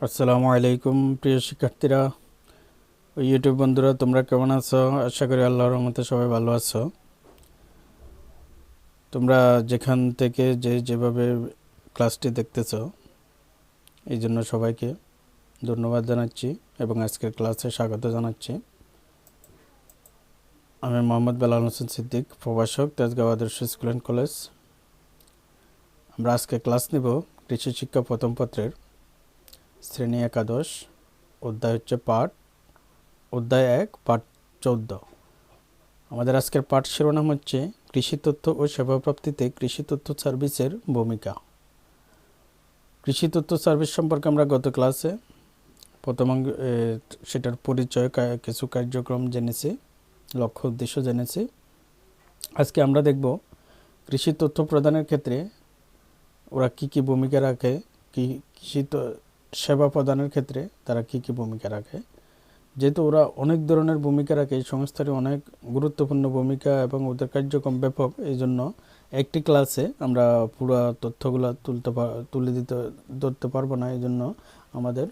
আসসালামু আলাইকুম প্রিয় শিক্ষার্থীরা ও ইউটিউব বন্ধুরা, তোমরা কেমন আছো? আশা করি আল্লাহর রহমতে সবাই ভালো আছো। তোমরা যেখান থেকে যেভাবে ক্লাসটি দেখতেছো এই জন্য সবাইকে ধন্যবাদ জানাচ্ছি এবং আজকের ক্লাসে স্বাগত জানাচ্ছি। আমি মোহাম্মদ বেলাল হোসেন সিদ্দিক, প্রভাষক, তেজগাঁও আদর্শ স্কুল অ্যান্ড কলেজ। আমরা আজকে ক্লাস নিব কৃষি শিক্ষা প্রথম পত্রের শ্রেণী একাদশ, অধ্যায় হচ্ছে অধ্যায় 1 পাঠ 14। আমাদের আজকের পাঠ শিরোনাম হচ্ছে কৃষি তথ্য ও সেবা প্রাপ্তিতে কৃষি তথ্য সার্ভিসের ভূমিকা। কৃষি তথ্য সার্ভিস সম্পর্কে আমরা গত ক্লাসে প্রথম সেটার পরিচয়, কিছু কার্যক্রম জেনেছি, লক্ষ্য উদ্দেশ্য জেনেছি। আজকে আমরা দেখব কৃষি তথ্য প্রদানের ক্ষেত্রে ওরা কি কি ভূমিকা রাখে, কৃষি সেবা প্রদানের ক্ষেত্রে তারা কি কি ভূমিকা রাখে। যেহেতু ওরা অনেক ধরনের ভূমিকা রাখে, এই সংস্থারই অনেক গুরুত্বপূর্ণ ভূমিকা এবং ওদের কার্যক্রম ব্যাপক, এই জন্য একটি ক্লাসে আমরা পুরো তথ্যগুলো ধরতে পারবো না। এই জন্য আমাদের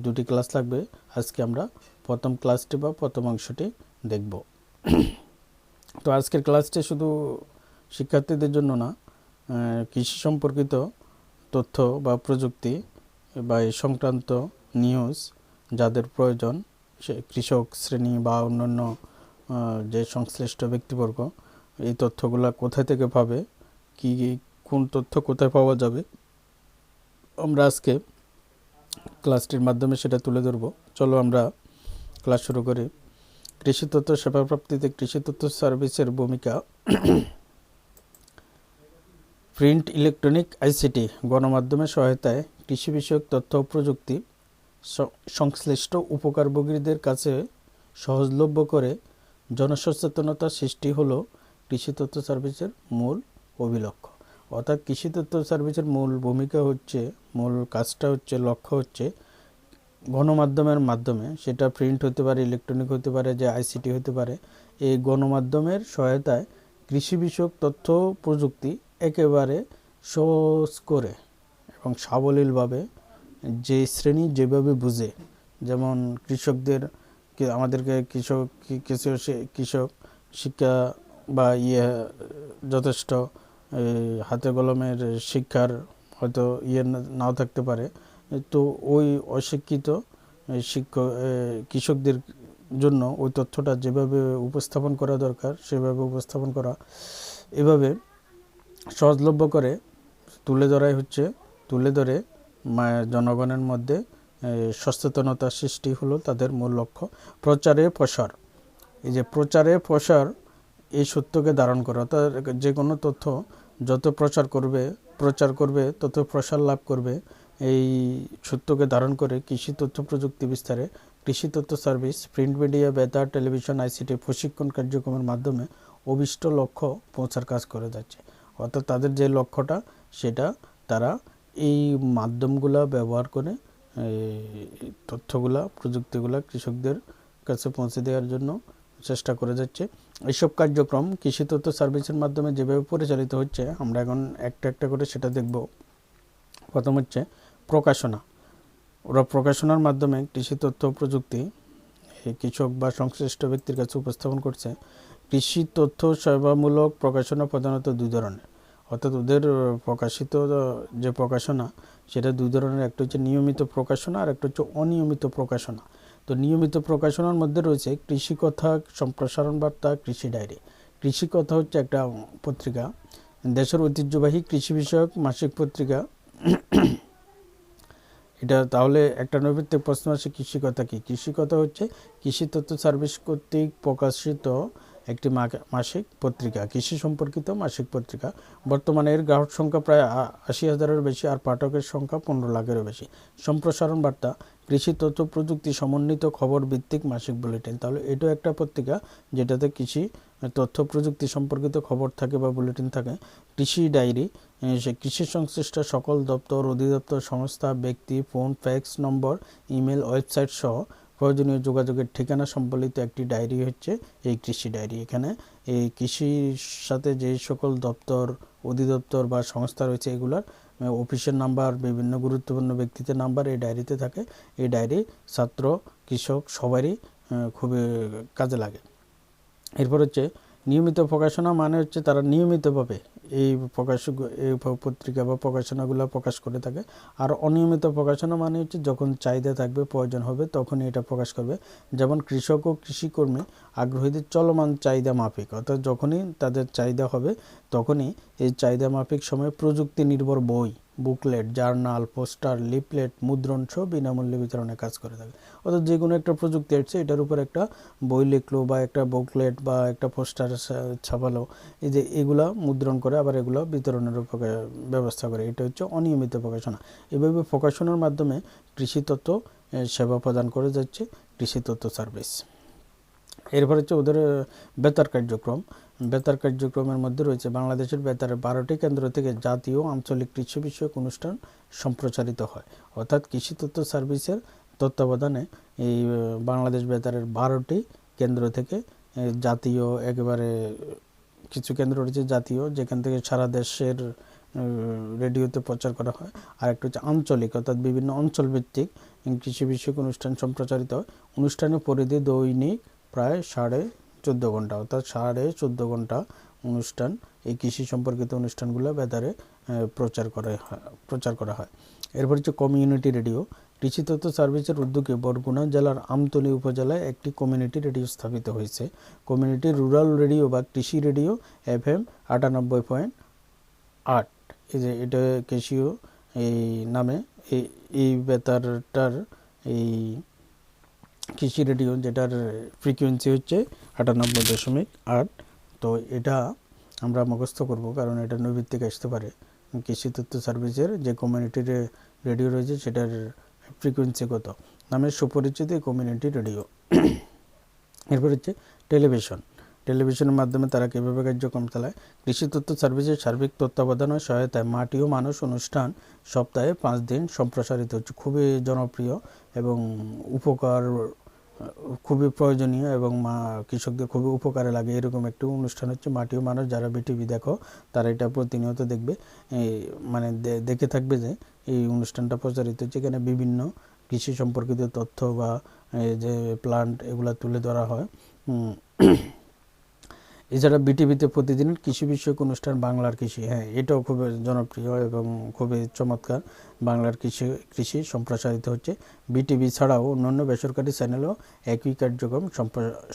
দুটি ক্লাস লাগবে। আজকে আমরা প্রথম ক্লাসটি বা প্রথম অংশটি দেখব। তো আজকের ক্লাসটি শুধু শিক্ষার্থীদের জন্য না, কৃষি সম্পর্কিত তথ্য বা প্রযুক্তি বা এই সংক্রান্ত নিউজ যাদের প্রয়োজন, সে কৃষক শ্রেণী বা অন্যান্য যে সংশ্লিষ্ট ব্যক্তিবর্গ, এই তথ্যগুলো কোথা থেকে পাবে, কোন তথ্য কোথায় পাওয়া যাবে, আমরা আজকে ক্লাসটির মাধ্যমে সেটা তুলে ধরব। চলো আমরা ক্লাস শুরু করি। কৃষি তথ্য সেবা প্রাপ্তিতে কৃষি তথ্য সার্ভিসের ভূমিকা। প্রিন্ট, ইলেকট্রনিক, আইসিটি গণমাধ্যমের সহায়তায় কৃষি বিষয়ক তথ্য ও প্রযুক্তি সংশ্লিষ্ট উপকারভোগীদের কাছে সহজলভ্য করে জনসচেতনতা সৃষ্টি হলো কৃষি তথ্য সার্ভিসের মূল অভিলক্ষ্য। অর্থাৎ কৃষি তথ্য সার্ভিসের মূল ভূমিকা হচ্ছে, মূল কাজটা হচ্ছে, লক্ষ্য হচ্ছে গণমাধ্যমের মাধ্যমে, সেটা প্রিন্ট হতে পারে, ইলেকট্রনিক হতে পারে, যে আইসিটি হতে পারে, এই গণমাধ্যমের সহায়তায় কৃষি বিষয়ক তথ্য প্রযুক্তি একেবারে সহজ করে এবং সাবলীলভাবে যে শ্রেণী যেভাবে বুঝে, যেমন কৃষকদের, আমাদেরকে কৃষক শিক্ষা বা যথেষ্ট হাতে কলমের শিক্ষার হয়তো নাও থাকতে পারে, তো ওই অশিক্ষিত কৃষকদের জন্য ওই তথ্যটা যেভাবে উপস্থাপন করা দরকার সেভাবে উপস্থাপন করা, এভাবে সহজলভ্য করে তুলে ধরে জনগণের মধ্যে সচেতনতা সৃষ্টি হলো তাদের মূল লক্ষ্য। প্রচারে প্রসার, এই যে প্রচারে প্রসার, এই সত্যকে ধারণ করা, অর্থাৎ যে কোনো তথ্য যত প্রচার করবে তত প্রসার লাভ করবে। এই সত্যকে ধারণ করে কৃষি তথ্য প্রযুক্তি বিস্তারে কৃষি তথ্য সার্ভিস প্রিন্ট মিডিয়া, বেতার, টেলিভিশন, আইসিটি প্রশিক্ষণ কার্যক্রমের মাধ্যমে অভিষ্ট লক্ষ্য পৌঁছার কাজ করে যাচ্ছে। অর্থাৎ তাদের যে লক্ষ্যটা, সেটা তারা এই মাধ্যমগুলা ব্যবহার করে তথ্যগুলা, প্রযুক্তিগুলা কৃষকদের কাছে পৌঁছে দেওয়ার জন্য চেষ্টা করে যাচ্ছে। এইসব কার্যক্রম কৃষি তথ্য সার্ভিসের মাধ্যমে যেভাবে পরিচালিত হচ্ছে, আমরা এখন একটা একটা করে সেটা দেখব। প্রথম হচ্ছে প্রকাশনা। ওরা প্রকাশনার মাধ্যমে কৃষি তথ্য প্রযুক্তি কৃষক বা সংশ্লিষ্ট ব্যক্তির কাছে উপস্থাপন করছে। কৃষি তথ্য সেবামূলক প্রকাশনা প্রধানত দুই ধরনের, অর্থাৎ ওদের প্রকাশিত যে প্রকাশনা সেটা দুই ধরনের। একটা হচ্ছে নিয়মিত প্রকাশনা আর একটা হচ্ছে অনিয়মিত প্রকাশনা। তো নিয়মিত প্রকাশনার মধ্যে রয়েছে কৃষি কথা, সম্প্রসারণ বার্তা, কৃষি ডায়েরি। কৃষি কথা হচ্ছে একটা পত্রিকা, দেশের ঐতিহ্যবাহী কৃষি বিষয়ক মাসিক পত্রিকা। এটা তাহলে একটা নৈমিত্তিক প্রশ্ন আসে, কৃষি কথা কি? কৃষি কথা হচ্ছে কৃষি তথ্য সার্ভিস কর্তৃক প্রকাশিত একটি মাসিক পত্রিকা, কৃষি সম্পর্কিত মাসিক পত্রিকা। বর্তমানে এর গ্রাহক সংখ্যা প্রায় 80,000-এর বেশি আর পাঠকের সংখ্যা 15 লাখেরও বেশি। সম্প্রসারণ বার্তা কৃষি তথ্য প্রযুক্তি সমন্বিত খবর ভিত্তিক মাসিক বুলেটিন। তাহলে এটাও একটা পত্রিকা যেটাতে কৃষি তথ্য প্রযুক্তি সম্পর্কিত খবর থাকে বা বুলেটিন থাকে। কৃষি ডায়েরি সে কৃষি সংশ্লিষ্ট সকল দপ্তর, অধিদপ্তর, সংস্থা, ব্যক্তি, ফোন, ফ্যাক্স নম্বর, ইমেল, ওয়েবসাইট সহ প্রয়োজনীয় যোগাযোগের ঠিকানা সম্বলিত একটি ডায়েরি হচ্ছে এই কৃষি ডায়েরি। এখানে এই কৃষির সাথে যে সকল দপ্তর, অধিদপ্তর বা সংস্থা রয়েছে এগুলার অফিসের নাম্বার, বিভিন্ন গুরুত্বপূর্ণ ব্যক্তিদের নাম্বার এই ডায়েরিতে থাকে। এই ডায়েরি ছাত্র, কৃষক সবারই খুবই কাজে লাগে। এরপর হচ্ছে নিয়মিত প্রকাশনা, মানে হচ্ছে তারা নিয়মিতভাবে এই পত্রিকা বা প্রকাশনাগুলো প্রকাশ করে থাকে। আর অনিয়মিত প্রকাশনা মানে হচ্ছে যখন চাহিদা থাকবে, প্রয়োজন হবে, তখনই এটা প্রকাশ করবে। যেমন কৃষক ও কৃষিকর্মী আগ্রহীদের চলমান চাহিদা মাফিক, অর্থাৎ যখনই তাদের চাহিদা হবে তখনই এই চাহিদা মাফিক সময়ে প্রযুক্তি নির্ভর বই, বুকলেট, জার্নাল, পোস্টার, লিফলেট, মুদ্রণ সহ বিনামূল্যে বিতরণে কাজ করে থাকে। অর্থাৎ যে কোনো একটা প্রযুক্তি আসছে, এটার উপর একটা বই লিখলো বা একটা বুকলেট বা একটা পোস্টার ছাপালো, এই যে এগুলা মুদ্রণ করে আবার এগুলো বিতরণের ব্যবস্থা করে। এটা হচ্ছে অনিয়মিত প্রকাশনা। এভাবে প্রকাশনার মাধ্যমে কৃষি তথ্য সেবা প্রদান করে যাচ্ছে কৃষি তথ্য সার্ভিস। এরপর হচ্ছে ওদের বেতার কার্যক্রম। বেতার কার্যক্রমের মধ্যে রয়েছে বাংলাদেশের বেতারের 12টি কেন্দ্র থেকে জাতীয় আঞ্চলিক কৃষি বিষয়ক অনুষ্ঠান সম্প্রচারিত হয়। অর্থাৎ কৃষি তথ্য সার্ভিসের তত্ত্বাবধানে এই বাংলাদেশ বেতারের 12টি কেন্দ্র থেকে জাতীয়, একেবারে কিছু কেন্দ্র রয়েছে জাতীয়, যেখান থেকে সারা দেশের রেডিওতে প্রচার করা হয়। আর একটা হচ্ছে আঞ্চলিক, অর্থাৎ বিভিন্ন অঞ্চলভিত্তিক কৃষি বিষয়ক অনুষ্ঠান সম্প্রচারিত হয়। অনুষ্ঠানের পরিধি দৈনিক প্রায় 14.5 ঘন্টা, অর্থাৎ 14.5 ঘন্টা অনুষ্ঠান, এই কৃষি সম্পর্কিত অনুষ্ঠানগুলো বেতারে প্রচার করা হয়। এরপর হচ্ছে কমিউনিটি রেডিও। কৃষি তথ্য সার্ভিসের উদ্যোগে বরগুনা জেলার আমতলী উপজেলায় একটি কমিউনিটি রেডিও স্থাপিত হয়েছে। কমিউনিটি রুরাল রেডিও বা কৃষি রেডিও FM 98.8, এই যে এটা কেশিও এই নামে এই বেতারটার এই কৃষি রেডিও, যেটার ফ্রিকোয়েন্সি হচ্ছে 98.8। তো এটা আমরা মুখস্থ করব, কারণ এটা নৈবিত্তিক আসতে পারে। কৃষি তথ্য সার্ভিসের যে কমিউনিটি রেডিও রয়েছে সেটার ফ্রিকোয়েন্সি কত, নামে সুপরিচিত কমিউনিটি রেডিও। এরপর হচ্ছে টেলিভিশন। টেলিভিশনের মাধ্যমে তারা কীভাবে কার্যক্রম চালায়? কৃষি তথ্য সার্ভিসের সার্বিক তত্ত্বাবধান ও সহায়তায় মাটি ও মানুষ অনুষ্ঠান সপ্তাহে 5 দিন সম্প্রসারিত হচ্ছে। খুবই জনপ্রিয় এবং উপকার, খুবই প্রয়োজনীয় এবং কৃষকদের খুবই উপকারে লাগে এরকম একটি অনুষ্ঠান হচ্ছে মাটি ও মানুষ। যারা বিটিভি দেখো তারা এটা প্রতিনিয়ত দেখবে, মানে দেখে থাকবে যে এই অনুষ্ঠানটা প্রচারিত হচ্ছে। এখানে বিভিন্ন কৃষি সম্পর্কিত তথ্য বা যে প্লান্ট এগুলা তুলে ধরা হয়। এছাড়া বিটিভিতে প্রতিদিন কৃষি বিষয়ক অনুষ্ঠান বাংলার কৃষি, হ্যাঁ এটাও খুবই জনপ্রিয় এবং খুবই চমৎকার। বাংলার কৃষি সম্প্রসারিত হচ্ছে। বিটিভি ছাড়াও অন্যান্য বেসরকারি চ্যানেলও একই কার্যক্রম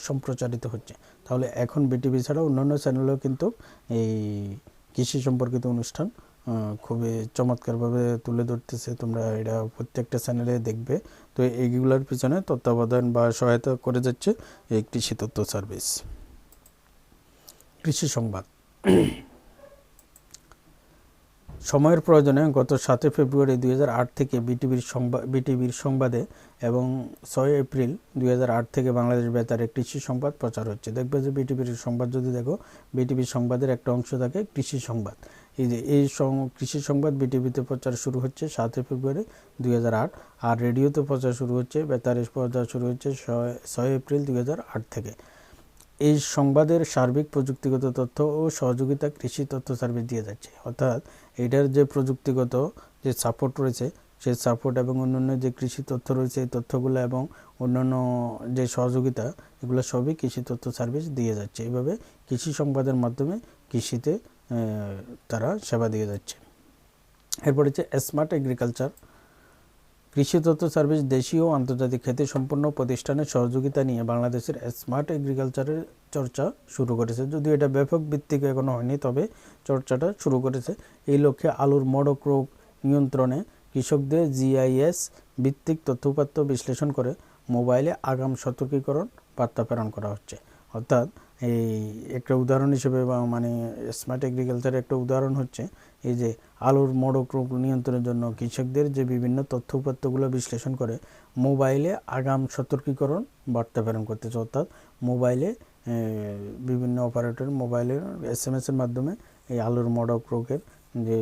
সম্প্রচারিত হচ্ছে। তাহলে এখন বিটিভি ছাড়াও অন্যান্য চ্যানেলেও কিন্তু এই কৃষি সম্পর্কিত অনুষ্ঠান খুবই চমৎকারভাবে তুলে ধরতেছে। তোমরা এটা প্রত্যেকটা চ্যানেলে দেখবে। তো এইগুলোর পিছনে তত্ত্বাবধান বা সহায়তা করে যাচ্ছে এই কৃষি তথ্য সার্ভিস। কৃষি সংবাদ। সময়ের প্রয়োজনে গত 7 ফেব্রুয়ারি 2008 থেকে বিটিভির সংবাদে এবং 6 এপ্রিল 2008 থেকে বাংলাদেশ বেতারে কৃষি সংবাদ প্রচার হচ্ছে। দেখবে যে বিটিভির সংবাদ যদি দেখো, বিটিভির সংবাদের একটা অংশ থাকে কৃষি সংবাদ। এই যে এই কৃষি সংবাদ বিটিভিতে প্রচার শুরু হচ্ছে 7 ফেব্রুয়ারি 2008, আর রেডিওতে প্রচার শুরু হচ্ছে, বেতারে প্রচার শুরু হচ্ছে 6 এপ্রিল 2008 থেকে। এই সংবাদের সার্বিক প্রযুক্তিগত তথ্য ও সহযোগিতা কৃষি তথ্য সার্ভিস দিয়ে যাচ্ছে। অর্থাৎ এটার যে প্রযুক্তিগত যে সাপোর্ট রয়েছে, সেই সাপোর্ট এবং অন্যান্য যে কৃষি তথ্য রয়েছে এই তথ্যগুলো এবং অন্যান্য যে সহযোগিতা, এগুলো সবই কৃষি তথ্য সার্ভিস দিয়ে যাচ্ছে। এইভাবে কৃষি সংবাদের মাধ্যমে কৃষিতে তারা সেবা দিয়ে যাচ্ছে। এরপর হচ্ছে স্মার্ট এগ্রিকালচার। কৃষি তথ্য সার্ভিস দেশীয় ও আন্তর্জাতিক খ্যাতি সম্পন্ন প্রতিষ্ঠানের সহযোগিতা নিয়ে বাংলাদেশের স্মার্ট এগ্রিকালচারের চর্চা শুরু করেছে। যদিও এটা ব্যাপক ভিত্তিক এখনো হয়নি, তবে চর্চাটা শুরু করেছে। এই লক্ষ্যে আলুর মড়ক রোগ নিয়ন্ত্রণে কৃষকদের GIS ভিত্তিক তথ্যপাত্র বিশ্লেষণ করে মোবাইলে আগাম সতর্কীকরণ বার্তা প্রেরণ করা হচ্ছে। অর্থাৎ এই একটা উদাহরণ হিসেবে বা মানে স্মার্ট এগ্রিকালচারের একটা উদাহরণ হচ্ছে এই যে আলুর মড়ক রোগ নিয়ন্ত্রণের জন্য কৃষকদের যে বিভিন্ন তথ্য উপাত্তগুলো বিশ্লেষণ করে মোবাইলে আগাম সতর্কীকরণ বার্তা প্রেরণ করতেছে। অর্থাৎ মোবাইলে বিভিন্ন অপারেটর মোবাইলের SMS এর মাধ্যমে এই আলুর মড়ক রোগের যে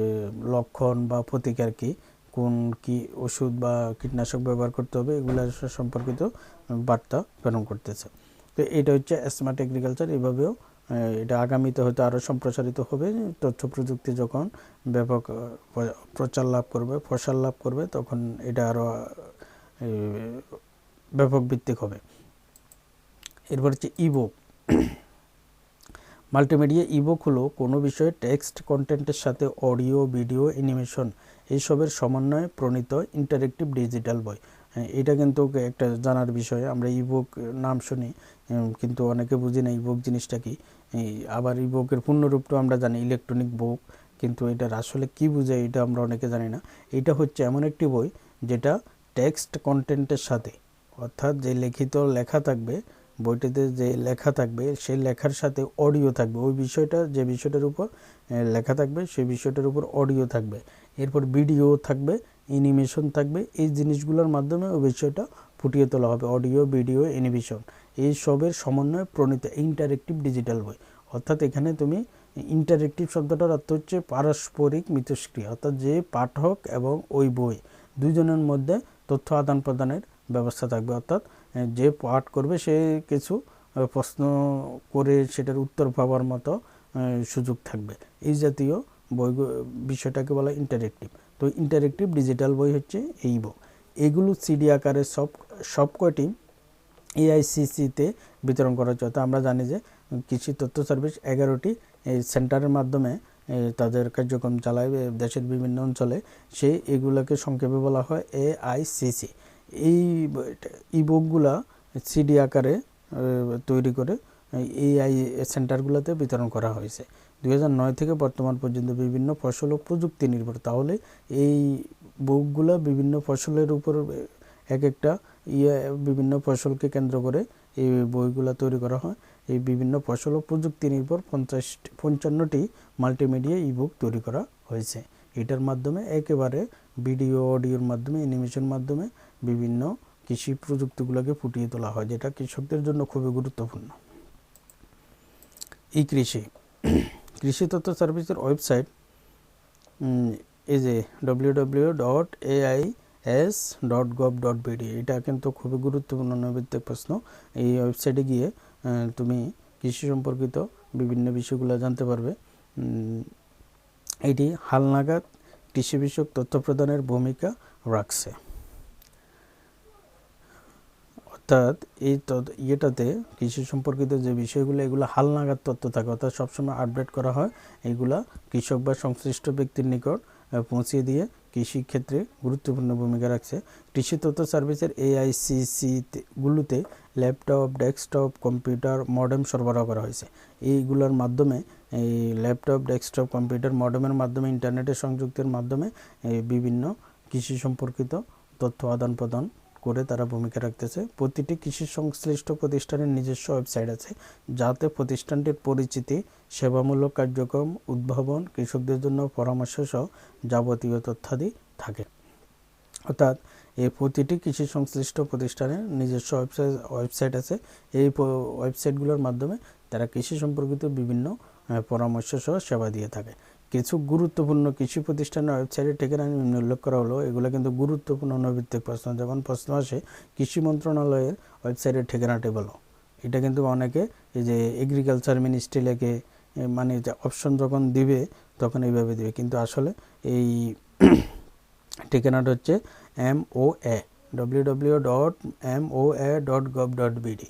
লক্ষণ বা প্রতিকার কোন ওষুধ বা কীটনাশক ব্যবহার করতে হবে এগুলো সম্পর্কিত বার্তা প্রেরণ করতেছে। তো এটা হচ্ছে স্মার্ট এগ্রিকালচার। এভাবেও এটা আগামীতে হয়তো আরও সম্প্রসারিত হবে। তথ্য প্রযুক্তি যখন ব্যাপক প্রচার লাভ করবে, প্রসার লাভ করবে, তখন এটা আরও ব্যাপক ভিত্তিক হবে। এরপর হচ্ছে ইবুক। মাল্টিমিডিয়া ইবুক হলো কোনো বিষয়ে টেক্সট কন্টেন্টের সাথে অডিও, ভিডিও, অ্যানিমেশন এইসবের সমন্বয়ে প্রণীত ইন্টারেক্টিভ ডিজিটাল বই। এটা কিন্তু একটা জানার বিষয়। আমরা ইবুক নাম শুনি, কিন্তু অনেকে বুঝি না ইবুক জিনিসটা কি। আবার ইবুকের পূর্ণরূপটাও আমরা জানি ইলেকট্রনিক বুক, কিন্তু এটার আসলে কি বোঝায় এটা আমরা অনেকে জানি না। এটা হচ্ছে এমন একটি বই যেটা টেক্সট কন্টেন্টের সাথে, অর্থাৎ যে লিখিত লেখা থাকবে, বইটিতে যে লেখা থাকবে সেই লেখার সাথে অডিও থাকবে। ওই বিষয়টা, যে বিষয়টার উপর লেখা থাকবে সেই বিষয়টার উপর অডিও থাকবে, এরপর ভিডিও থাকবে, অ্যানিমেশন থাকবে। এই জিনিসগুলোর মাধ্যমে ওই বিষয়টা ফুটিয়ে তোলা হবে। অডিও, ভিডিও, অ্যানিমেশন এই সবের সমন্বয়ে প্রণীত ইন্টারেক্টিভ ডিজিটাল বই। অর্থাৎ এখানে তুমি ইন্টারেক্টিভ শব্দটার অর্থ হচ্ছে পারস্পরিক মিথস্ক্রিয়া, অর্থাৎ যে পাঠক এবং ওই বই দুইজনের মধ্যে তথ্য আদান প্রদানের ব্যবস্থা থাকবে। অর্থাৎ যে পাঠ করবে সে কিছু প্রশ্ন করে সেটার উত্তর পাওয়ার মতো সুযোগ থাকবে। এই জাতীয় বই বিষয়টাকে বলা ইন্টারেক্টিভ। তো ইন্টারেক্টিভ ডিজিটাল বই হচ্ছে এই বই। এগুলো সিডি আকারে সবকটি এআইসিসিতে বিতরণ করা হচ্ছে। অর্থাৎ আমরা জানি যে কৃষি তথ্য সার্ভিস 11টি সেন্টারের মাধ্যমে তাদের কার্যক্রম চালায় দেশের বিভিন্ন অঞ্চলে। সেই এগুলোকে সংক্ষেপে বলা হয় এআইসিসি। এই ইবুকগুলা সিডি আকারে তৈরি করে এআই সেন্টারগুলোতে বিতরণ করা হয়েছে। 2009 থেকে বর্তমান পর্যন্ত বিভিন্ন ফসল ও প্রযুক্তি নির্ভর। তাহলে এই বুকগুলো বিভিন্ন ফসলের উপর এক একটা বিভিন্ন ফসলকে কেন্দ্র করে এই বইগুলো তৈরি করা হয়। এই বিভিন্ন ফসল ও প্রযুক্তি নির্ভর 55টি মাল্টিমিডিয়া ইবুক তৈরি করা হয়েছে। এটার মাধ্যমে একেবারে ভিডিও, অডিওর মাধ্যমে, অ্যানিমেশন মাধ্যমে বিভিন্ন কৃষি প্রযুক্তিগুলোকে ফুটিয়ে তোলা হয়, যেটা কৃষকদের জন্য খুবই গুরুত্বপূর্ণ। ই কৃষি কৃষি তথ্য সার্ভিসের ওয়েবসাইট এই যে www.ais.gov.bd, এটা কিন্তু খুবই গুরুত্বপূর্ণ নৈবিত্তিক প্রশ্ন। এই ওয়েবসাইটে গিয়ে তুমি কৃষি সম্পর্কিত বিভিন্ন বিষয়গুলো জানতে পারবে। এটি হালনাগাদ কৃষি বিষয়ক তথ্য প্রদানের ভূমিকা রাখছে। অর্থাৎ এই ইয়েটাতে কৃষি সম্পর্কিত যে বিষয়গুলো, এগুলো হালনাগাদ তথ্য থাকে, অর্থাৎ সবসময় আপডেট করা হয়। এগুলা কৃষক বা সংশ্লিষ্ট ব্যক্তির নিকট পৌঁছিয়ে দিয়ে কৃষি ক্ষেত্রে গুরুত্বপূর্ণ ভূমিকা রাখছে। কৃষি তথ্য সার্ভিসের এআইসিসি গুলোতে ল্যাপটপ, ডেস্কটপ, কম্পিউটার, মডেম সরবরাহ করা হয়েছে। এইগুলোর মাধ্যমে, এই ল্যাপটপ, ডেস্কটপ, কম্পিউটার, মডেমের মাধ্যমে, ইন্টারনেটের সংযুক্তের মাধ্যমে বিভিন্ন কৃষি সম্পর্কিত তথ্য আদান প্রদান করে তারা ভূমিকা রাখতেছে। প্রতিটি কৃষি সংশ্লিষ্ট প্রতিষ্ঠানের নিজস্ব ওয়েবসাইট আছে, যাতে প্রতিষ্ঠানটির পরিচিতি, সেবামূলক কার্যক্রম, উদ্ভাবন, কৃষকদের জন্য পরামর্শ সহ যাবতীয় তথ্যাদি থাকে। অর্থাৎ এই প্রতিটি কৃষি সংশ্লিষ্ট প্রতিষ্ঠানের নিজস্ব ওয়েবসাইট আছে। এই ওয়েবসাইটগুলোর মাধ্যমে তারা কৃষি সম্পর্কিত বিভিন্ন পরামর্শ সহ সেবা দিয়ে থাকে। কিছু গুরুত্বপূর্ণ কৃষি প্রতিষ্ঠানের ওয়েবসাইটের ঠিকানা উল্লেখ করা হলো। এগুলো কিন্তু গুরুত্বপূর্ণ নৈবিত্তিক প্রশ্ন। যেমন প্রশ্ন আসে কৃষি মন্ত্রণালয়ের ওয়েবসাইটের ঠিকানাটি বলো। এটা কিন্তু অনেকে এই যে এগ্রিকালচার মিনিস্ট্রি লেখে, মানে অপশন যখন দিবে তখন এইভাবে দিবে, কিন্তু আসলে এই ঠিকানাটা হচ্ছে MOA www.moa.gov.bd।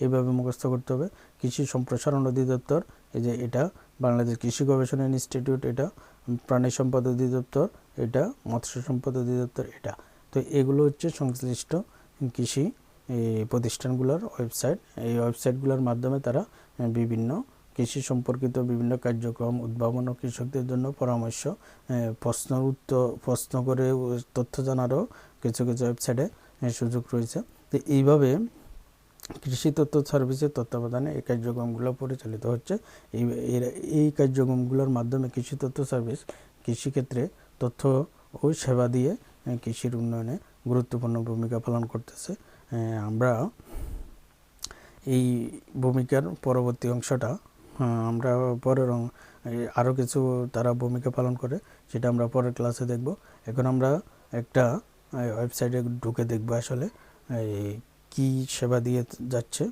এইভাবে মুখস্থ করতে হবে। কৃষি সম্প্রসারণ অধিদপ্তর, এই যে এটা বাংলাদেশ কৃষি গবেষণা ইনস্টিটিউট, এটা প্রাণী সম্পদ অধিদপ্তর, এটা মৎস্য সম্পদ অধিদপ্তর, এটা। তো এগুলো হচ্ছে সংশ্লিষ্ট কৃষি প্রতিষ্ঠানগুলোর ওয়েবসাইট। এই ওয়েবসাইটগুলোর মাধ্যমে তারা বিভিন্ন কৃষি সম্পর্কিত বিভিন্ন কার্যক্রম, উদ্ভাবন ও কৃষকদের জন্য পরামর্শ, প্রশ্ন করে তথ্য জানারও কিছু কিছু ওয়েবসাইটে সুযোগ রয়েছে। তো এইভাবে কৃষি তথ্য সার্ভিসের তত্ত্বাবধানে এই কার্যক্রমগুলো পরিচালিত হচ্ছে। এই কার্যক্রমগুলোর মাধ্যমে কৃষি তথ্য সার্ভিস কৃষিক্ষেত্রে তথ্য ও সেবা দিয়ে কৃষির উন্নয়নে গুরুত্বপূর্ণ ভূমিকা পালন করতেছে। আমরা এই ভূমিকার পরবর্তী অংশটা আমরা পরের আরও কিছু তারা ভূমিকা পালন করে, সেটা আমরা পরের ক্লাসে দেখব। এখন আমরা একটা ওয়েবসাইটে ঢুকে দেখব আসলে কি সেবা দিয়ে যাচ্ছে।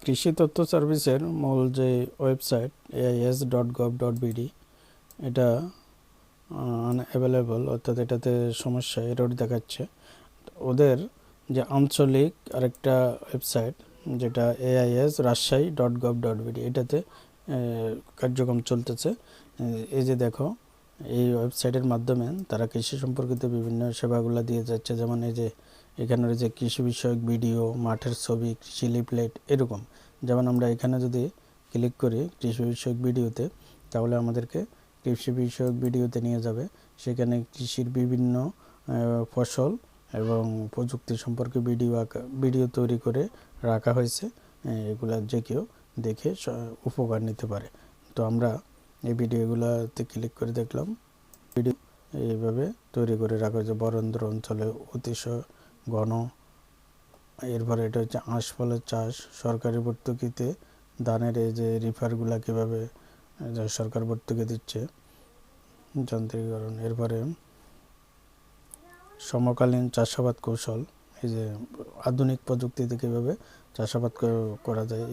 কৃষি তথ্য সার্ভিসের মূল যে ওয়েবসাইট ais.gov.bd এটা আনঅ্যাভেলেবল, অর্থাৎ এটাতে সমস্যা, এরর দেখাচ্ছে। ওদের যে আঞ্চলিক আরেকটা ওয়েবসাইট যেটা AIS-Rajshahi.gov.bd এটাতে কার্যক্রম চলতেছে। এই যে দেখো, এই ওয়েবসাইটের মাধ্যমে তারা কৃষি সম্পর্কিত বিভিন্ন সেবাগুলো দিয়ে যাচ্ছে। যেমন এই যে এখানে রয়েছে কৃষি বিষয়ক ভিডিও, মাঠের ছবি, কৃষি লিফলেট, এরকম। যেমন আমরা এখানে যদি ক্লিক করি কৃষি বিষয়ক ভিডিওতে, তাহলে আমাদেরকে কৃষি বিষয়ক ভিডিওতে নিয়ে যাবে। সেখানে কৃষির বিভিন্ন ফসল এবং প্রযুক্তি সম্পর্কে ভিডিও তৈরি করে রাখা হয়েছে। এগুলা যে কেউ দেখে উপকার নিতে পারে। তো আমরা এই ভিডিওগুলোতে ক্লিক করে দেখলাম। ভিডিও এইভাবে তৈরি করে রাখা হয়েছে। বরেন্দ্র অঞ্চলে অতিশয় ঘন, এরপরে এটা হচ্ছে আঁশ ফলের চাষ, সরকারি ভর্তুকিতে ধানের এই যে রিফারগুলা কীভাবে সরকার ভর্তুকি দিচ্ছে, যান্ত্রিকীকরণ। এরপরে সমকালীন চাষাবাদ কৌশল, এই যে আধুনিক প্রযুক্তিতে কীভাবে চাষাবাদ করা যায়,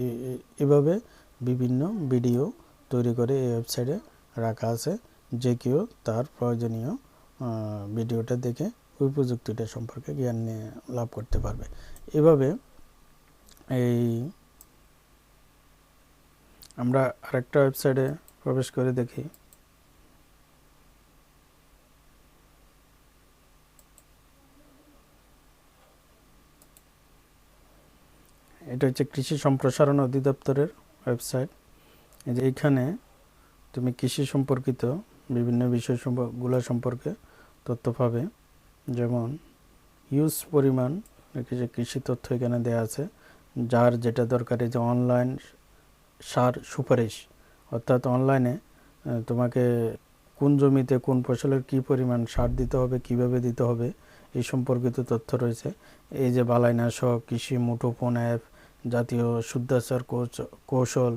এভাবে বিভিন্ন ভিডিও তৈরি করে এই ওয়েবসাইটে রাখা আছে। যে কেউ তার প্রয়োজনীয় ভিডিওটা দেখে ওই প্রযুক্তিটা সম্পর্কে জ্ঞান নিয়ে লাভ করতে পারবে। এভাবে এই আমরা আরেকটা ওয়েবসাইটে প্রবেশ করে দেখি। এটা হচ্ছে কৃষি সম্প্রসারণ অধিদপ্তরের ওয়েবসাইট। এই যে এইখানে তুমি কৃষি সম্পর্কিত বিভিন্ন বিষয়গুলো সম্পর্কে তথ্য পাবে। যেমন ইউজ পরিমাণ, যে কৃষি তথ্য এখানে দেওয়া আছে। যার যেটা দরকার, এই যে অনলাইন সার সুপারিশ, অর্থাৎ অনলাইনে তোমাকে কোন জমিতে কোন ফসলের কী পরিমাণ সার দিতে হবে, কিভাবে দিতে হবে, এই সম্পর্কিত তথ্য রয়েছে। এই যে বালাইনাশক, কৃষি মুঠোফোন অ্যাপ, জাতীয় শুদ্ধাচার কৌশল,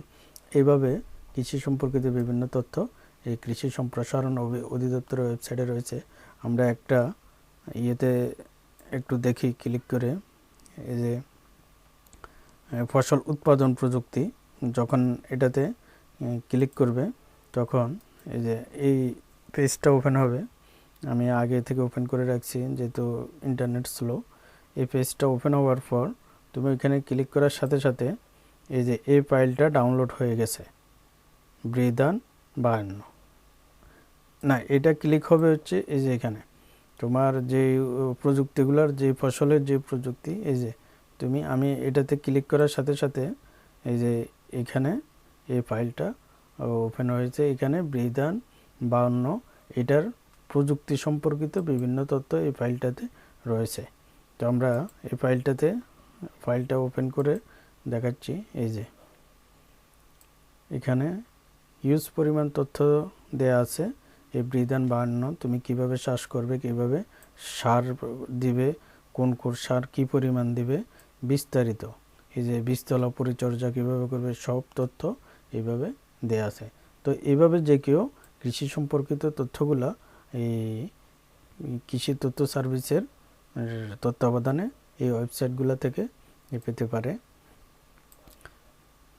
এইভাবে কৃষি সম্পর্কিত বিভিন্ন তথ্য এই কৃষি সম্প্রসারণ অধিদপ্তরের ওয়েবসাইটে রয়েছে। আমরা একটা ইয়েতে একটু দেখি ক্লিক করে। এই যে ফসল উৎপাদন প্রযুক্তি, যখন এটাতে ক্লিক করবে তখন এই যে এই পেজটা ওপেন হবে। আমি আগে থেকে ওপেন করে রাখছি যেহেতু ইন্টারনেট স্লো। এই পেজটা ওপেন হওয়ার পর তুমি এখানে ক্লিক করার সাথে সাথে এই যে এই ফাইলটা ডাউনলোড হয়ে গেছে, বৃদান 52 না, এটা ক্লিক হবে হচ্ছে এই যে এখানে তোমার যে প্রযুক্তিগুলোর, যে ফসলের যে প্রযুক্তি, এই যে আমি এটাতে ক্লিক করার সাথে সাথে এই যে এখানে এই ফাইলটা ওপেন হয়েছে। এখানে বৃদান 52 এটার প্রযুক্তি সম্পর্কিত বিভিন্ন তথ্য এই ফাইলটাতে রয়েছে। তো আমরা এই ফাইলটা ওপেন করে দেখাচ্ছি। এই যে এখানে ইউজ পরিমাণ তথ্য দেয়া আছে। এই বৃদান 52 তুমি কিভাবে চাষ করবে, কিভাবে সার দিবে, কোন সার কি পরিমাণ দিবে, বিস্তারিত এই যে বীজতলা পরিচর্যা কিভাবে করবে, সব তথ্য এইভাবে দেয়া আছে। তো এইভাবে যে কেউ কৃষি সম্পর্কিত তথ্যগুলা এই কৃষি তথ্য সার্ভিসের তত্ত্বাবধানে এই ওয়েবসাইটগুলো থেকে পেতে পারে।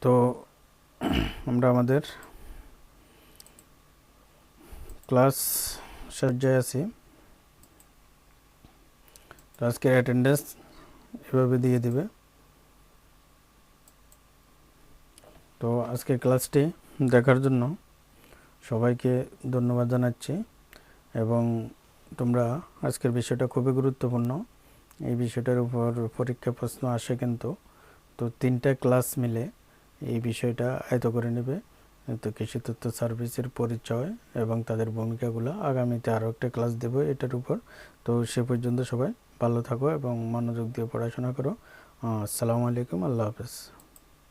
তো আমরা আমাদের ক্লাস পর্যায়ে আছি। আজকের অ্যাটেন্ডেন্স এভাবে দিয়ে দিবে। তো আজকের ক্লাসটি দেখার জন্য সবাইকে ধন্যবাদ জানাচ্ছি। এবং তোমরা আজকের বিষয়টা খুবই গুরুত্বপূর্ণ। এই বিষয়টার উপর পরীক্ষা প্রশ্ন আসে কিন্তু। তো 3টা ক্লাস মিলে এই বিষয়টা আয়ত্ত করে নেবে। তো কৃষি তথ্য সার্ভিসের পরিচয় এবং তাদের ভূমিকাগুলো আগামীতে আরও একটা ক্লাস দেব এটার উপর। তো সে পর্যন্ত সবাই ভালো থাকো এবং মনোযোগ দিয়ে পড়াশোনা করো। আসসালামু আলাইকুম, আল্লাহ হাফেজ।